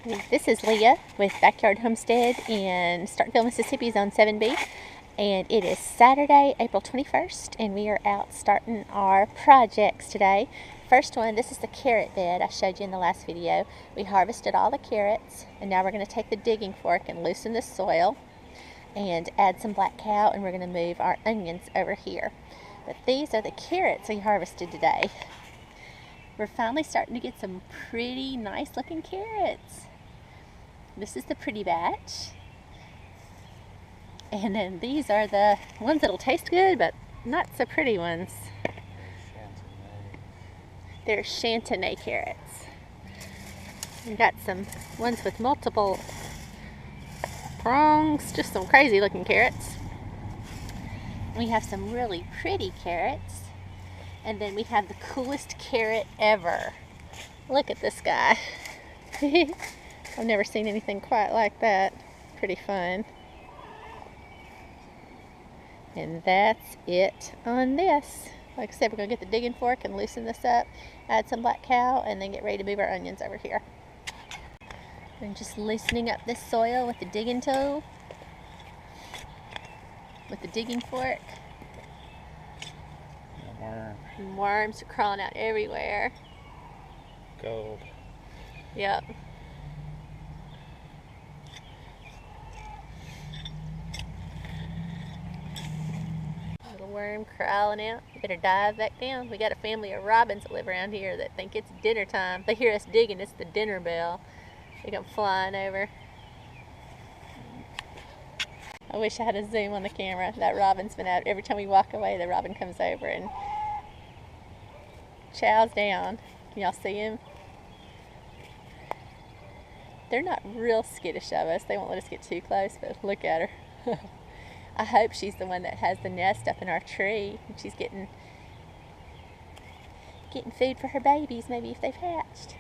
This is Leah with Backyard Homestead in Starkville, Mississippi, Zone 7B. And it is Saturday, April 21st, and we are out starting our projects today. First one, this is the carrot bed I showed you in the last video. We harvested all the carrots, and now we're going to take the digging fork and loosen the soil and add some black cow, and we're going to move our onions over here. But these are the carrots we harvested today. We're finally starting to get some pretty nice looking carrots. This is the pretty batch. And then these are the ones that'll taste good, but not so pretty ones. They're Chantenay carrots. We've got some ones with multiple prongs, just some crazy looking carrots. We have some really pretty carrots. And then we have the coolest carrot ever. Look at this guy. I've never seen anything quite like that. Pretty fun. And that's it on this. Like I said, we're going to get the digging fork and loosen this up, add some black cow, and then get ready to move our onions over here. I'm just loosening up this soil with the digging tool, with the digging fork. Worms are crawling out everywhere. Gold. Yep. Little worm crawling out. You better dive back down. We got a family of robins that live around here that think it's dinner time. They hear us digging, it's the dinner bell. They come flying over. I wish I had a zoom on the camera. That robin's been out. Every time we walk away, the robin comes over and chows down. Can y'all see him? They're not real skittish of us. They won't let us get too close, but look at her. I hope she's the one that has the nest up in our tree. She's getting food for her babies, maybe if they've hatched.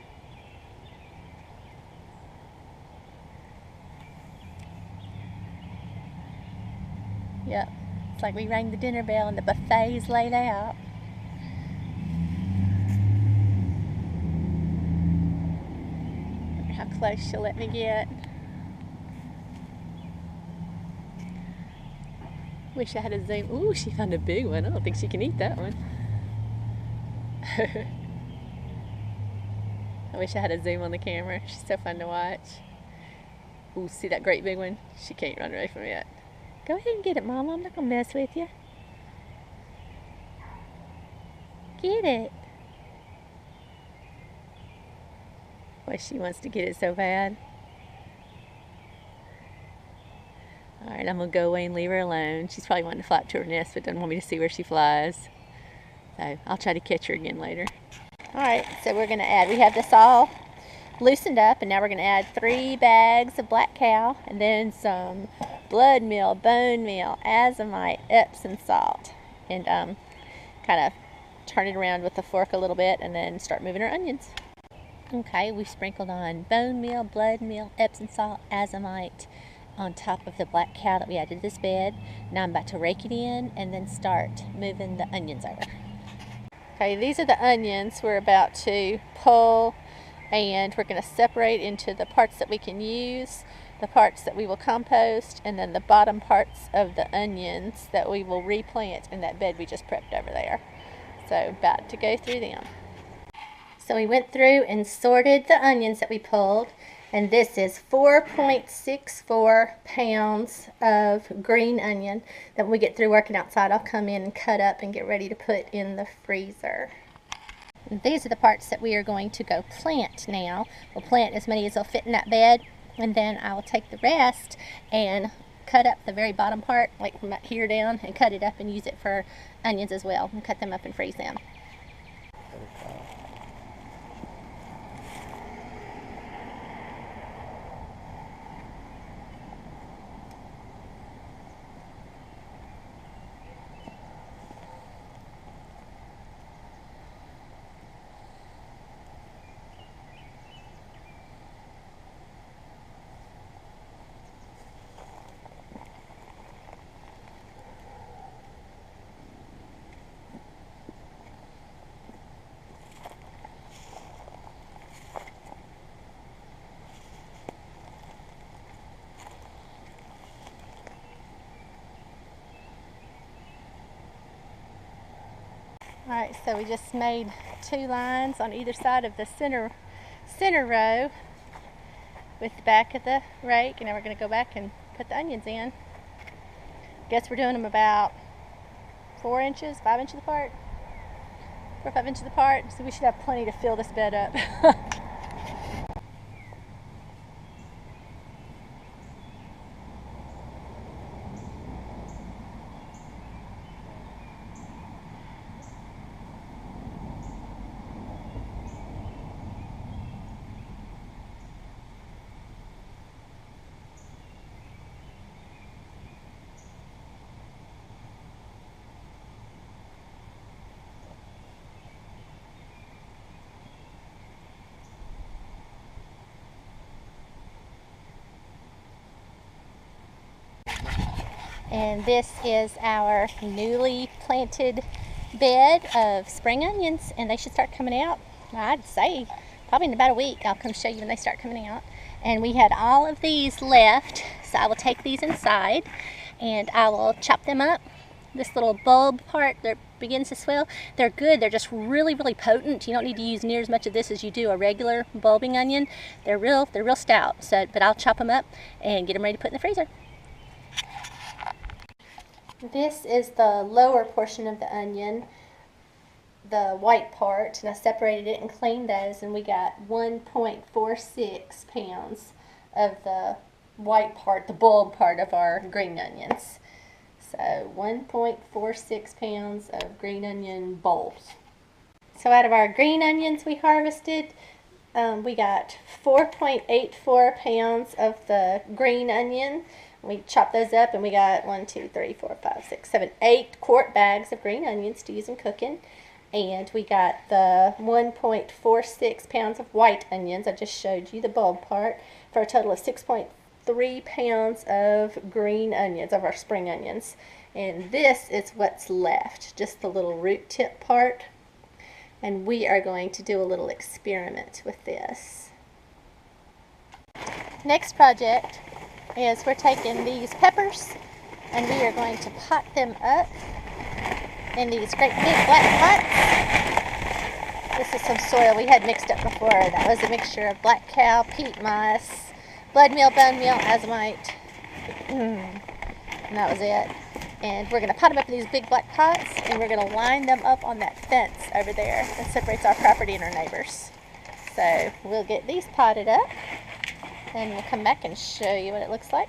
Yep, it's like we rang the dinner bell and the buffet's laid out. Wonder how close she'll let me get. Wish I had a zoom. Ooh, she found a big one. I don't think she can eat that one. I wish I had a zoom on the camera. She's so fun to watch. Ooh, see that great big one? She can't run away from it yet. Go ahead and get it, Mama. I'm not going to mess with you. Get it. Boy, she wants to get it so bad. Alright, I'm going to go away and leave her alone. She's probably wanting to fly up to her nest, but doesn't want me to see where she flies. So, I'll try to catch her again later. Alright, so we're going to add, we have this all loosened up, and now we're going to add 3 bags of black cow, and then some blood meal, bone meal, azomite, Epsom salt, and kind of turn it around with the fork a little bit, and then start moving our onions. Okay, we sprinkled on bone meal, blood meal, Epsom salt, azomite on top of the black cow that we added to this bed. Now I'm about to rake it in and then start moving the onions over. Okay, these are the onions we're about to pull, and we're going to separate into the parts that we can use, the parts that we will compost, and then the bottom parts of the onions that we will replant in that bed we just prepped over there. So about to go through them. So we went through and sorted the onions that we pulled, and this is 4.64 pounds of green onion that when we get through working outside, I'll come in and cut up and get ready to put in the freezer. And these are the parts that we are going to go plant now. We'll plant as many as will fit in that bed, and then I will take the rest and cut up the very bottom part, like from here down, and cut it up and use it for onions as well, and cut them up and freeze them. Alright, so we just made 2 lines on either side of the center row with the back of the rake, and now we're going to go back and put the onions in. Guess we're doing them about 4 inches, 5 inches apart, 4 or 5 inches apart, so we should have plenty to fill this bed up. And this is our newly planted bed of spring onions, and they should start coming out, I'd say, probably in about a week. I'll come show you when they start coming out. And we had all of these left, so I will take these inside and I will chop them up. This little bulb part that begins to swell, they're good. They're just really, really potent. You don't need to use near as much of this as you do a regular bulbing onion. They're real stout. But I'll chop them up and get them ready to put in the freezer. This is the lower portion of the onion, the white part, and I separated it and cleaned those, and we got 1.46 pounds of the white part, the bulb part of our green onions. So 1.46 pounds of green onion bulbs. So out of our green onions we harvested, we got 4.84 pounds of the green onion. We chopped those up and we got 8 quart bags of green onions to use in cooking. And we got the 1.46 pounds of white onions. I just showed you the bulb part, for a total of 6.3 pounds of green onions, of our spring onions. And this is what's left, just the little root tip part. And we are going to do a little experiment with this. Next project is we're taking these peppers and we are going to pot them up in these great big black pots. This is some soil we had mixed up before. That was a mixture of black cow, peat moss, blood meal, bone meal, azomite, and that was it. And we're going to pot them up in these big black pots, and we're going to line them up on that fence over there that separates our property and our neighbors. So we'll get these potted up and we'll come back and show you what it looks like.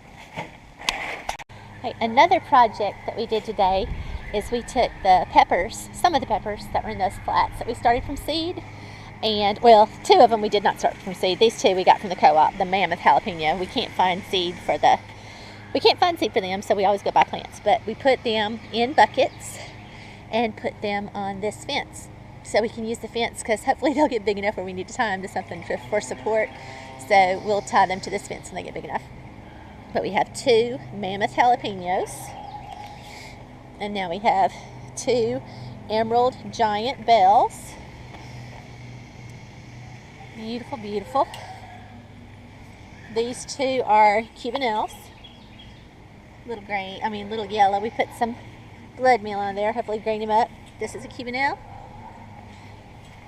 Okay, another project that we did today is we took the peppers, some of the peppers that were in those flats that we started from seed, and, well, 2 of them we did not start from seed. These 2 we got from the co-op, the mammoth jalapeno. We can't find seed for them, so we always go buy plants. But we put them in buckets and put them on this fence, so we can use the fence, because hopefully they'll get big enough where we need to tie them to something for support. So we'll tie them to this fence when they get big enough. But we have 2 mammoth jalapenos. And now we have 2 emerald giant bells. Beautiful, beautiful. These 2 are cubanelles. Little yellow. We put some blood meal on there, hopefully green them up. This is a cubanelle.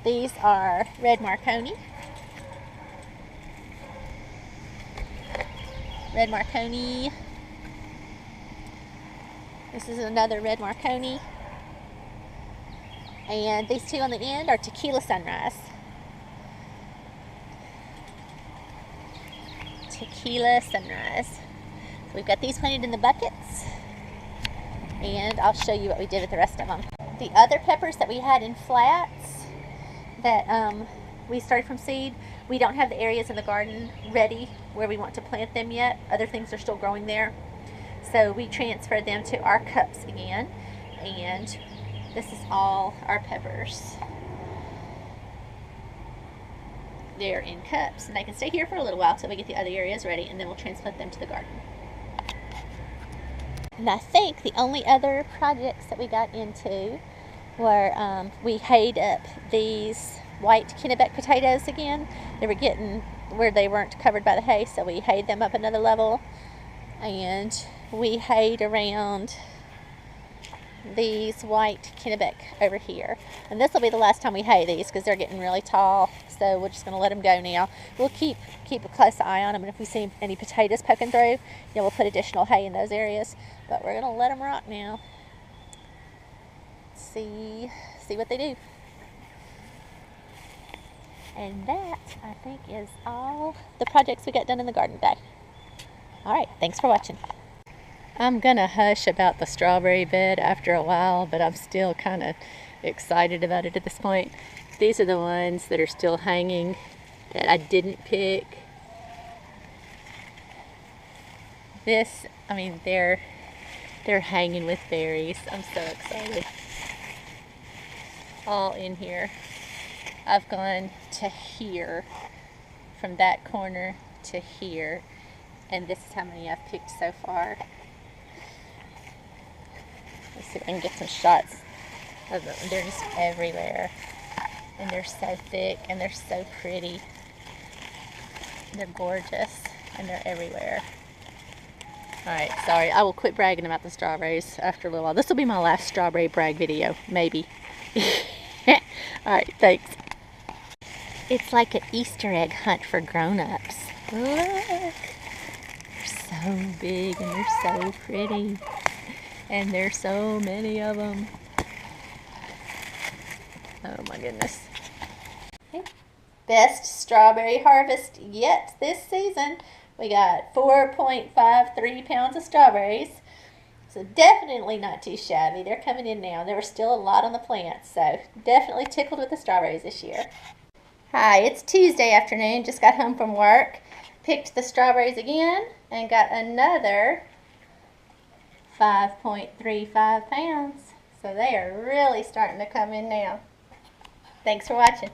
These are red Marconi. Red Marconi. This is another red Marconi. And these 2 on the end are tequila sunrise. Tequila sunrise. So we've got these planted in the buckets, and I'll show you what we did with the rest of them. The other peppers that we had in flats that we started from seed, we don't have the areas in the garden ready where we want to plant them yet. Other things are still growing there. So we transferred them to our cups again, and this is all our peppers. They're in cups, and they can stay here for a little while till we get the other areas ready, and then we'll transplant them to the garden. And I think the only other projects that we got into were we hayed up these white Kennebec potatoes again. They were getting where they weren't covered by the hay, so we hayed them up another level. And we hayed around these white Kennebec over here. And this will be the last time we hay these because they're getting really tall. So we're just going to let them go now. We'll keep a close eye on them, and if we see any potatoes poking through, we'll put additional hay in those areas. But we're going to let them rock now. See what they do. And that, I think, is all the projects we got done in the garden today. All right, thanks for watching. I'm gonna hush about the strawberry bed after a while, but I'm still kind of excited about it at this point. These are the ones that are still hanging that I didn't pick. This, I mean, they're hanging with berries. I'm so excited. All in here. I've gone to here, from that corner to here, and this is how many I've picked so far. Let's see if I can get some shots of them. They're just everywhere, and they're so thick, and they're so pretty. They're gorgeous, and they're everywhere. Alright, sorry, I will quit bragging about the strawberries after a little while. This will be my last strawberry brag video, maybe. Alright, thanks. It's like an Easter egg hunt for grown-ups. Look! They're so big, and they're so pretty. And there's so many of them. Oh my goodness. Best strawberry harvest yet this season. We got 4.53 pounds of strawberries. So definitely not too shabby. They're coming in now. There were still a lot on the plants, so definitely tickled with the strawberries this year. Hi, it's Tuesday afternoon. Just got home from work. Picked the strawberries again and got another 5.35 pounds. So they are really starting to come in now. Thanks for watching.